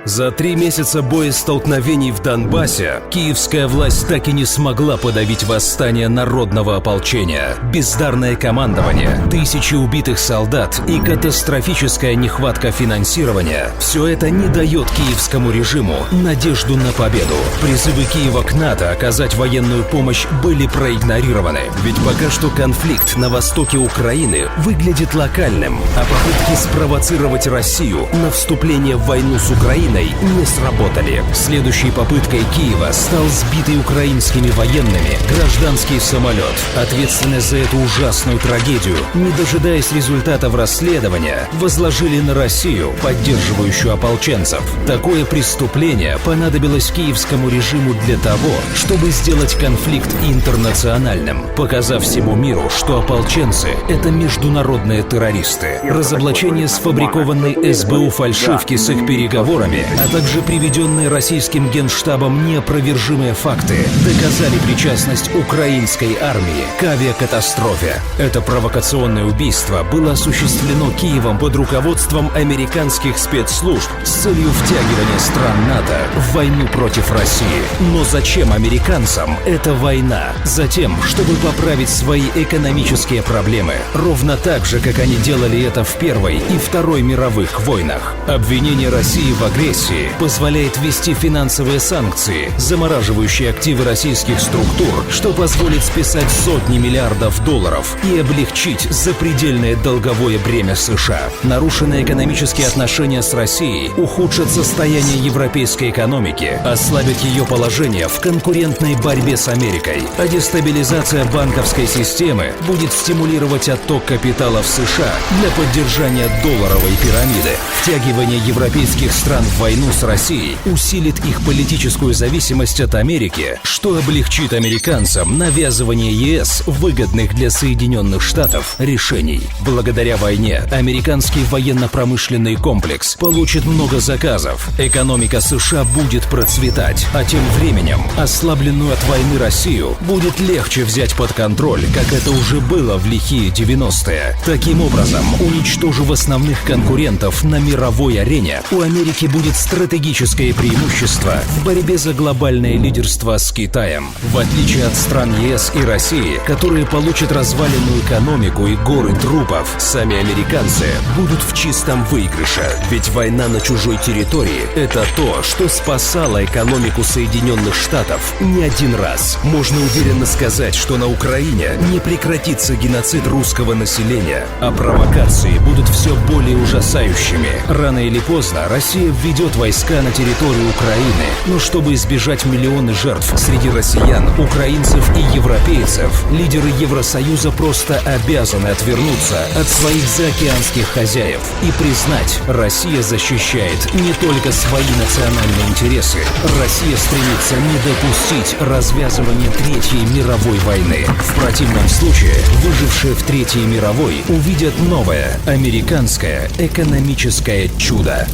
За 3 месяца боестолкновений в Донбассе киевская власть так и не смогла подавить восстание народного ополчения. Бездарное командование, тысячи убитых солдат и катастрофическая нехватка финансирования – все это не дает киевскому режиму надежду на победу. Призывы Киева к НАТО оказать военную помощь были проигнорированы. Ведь пока что конфликт на востоке Украины выглядит локальным, а попытки спровоцировать Россию на вступление в войну с Украиной не сработали. Следующей попыткой Киева стал сбитый украинскими военными гражданский самолет. Ответственность за эту ужасную трагедию, не дожидаясь результатов расследования, возложили на Россию, поддерживающую ополченцев. Такое преступление понадобилось киевскому режиму для того, чтобы сделать конфликт интернациональным, показав всему миру, что ополченцы – это международные террористы. Разоблачение сфабрикованной СБУ фальшивки с их переговорами, а также приведенные российским генштабом неопровержимые факты доказали причастность украинской армии к авиакатастрофе. Это провокационное убийство было осуществлено Киевом под руководством американских спецслужб с целью втягивания стран НАТО в войну против России. Но зачем американцам эта война? Затем, чтобы поправить свои экономические проблемы, ровно так же, как они делали это в Первой и Второй мировых войнах. Обвинение России в агрессии позволяет ввести финансовые санкции, замораживающие активы российских структур, что позволит списать сотни миллиардов долларов и облегчить запредельное долговое бремя США. Нарушенные экономические отношения с Россией ухудшат состояние европейской экономики, ослабят ее положение в конкурентной борьбе с Америкой, а дестабилизация банковской системы будет стимулировать отток капитала в США для поддержания долларовой пирамиды. Втягивание европейских стран в войну с Россией усилит их политическую зависимость от Америки, что облегчит американцам навязывание ЕС выгодных для Соединенных Штатов решений. Благодаря войне американский военно-промышленный комплекс получит много заказов, экономика США будет процветать, а тем временем ослабленную от войны Россию будет легче взять под контроль, как это уже было в лихие 90-е. Таким образом, уничтожив основных конкурентов на мировой арене, у Америки будет стратегическое преимущество в борьбе за глобальное лидерство с Китаем. В отличие от стран ЕС и России, которые получат разваленную экономику и горы трупов, сами американцы будут в чистом выигрыше. Ведь война на чужой территории – это то, что спасало экономику Соединенных Штатов не один раз. Можно уверенно сказать, что на Украине не прекратится геноцид русского населения, а провокации будут все более ужасающими. Рано или поздно Россия введет войска на территорию Украины, но чтобы избежать миллионы жертв среди россиян, украинцев и европейцев, лидеры Евросоюза просто обязаны отвернуться от своих заокеанских хозяев и признать, Россия защищает не только свои национальные интересы, Россия стремится не допустить развязывания Третьей мировой войны. В противном случае выжившие в Третьей мировой увидят новое американское экономическое чудо.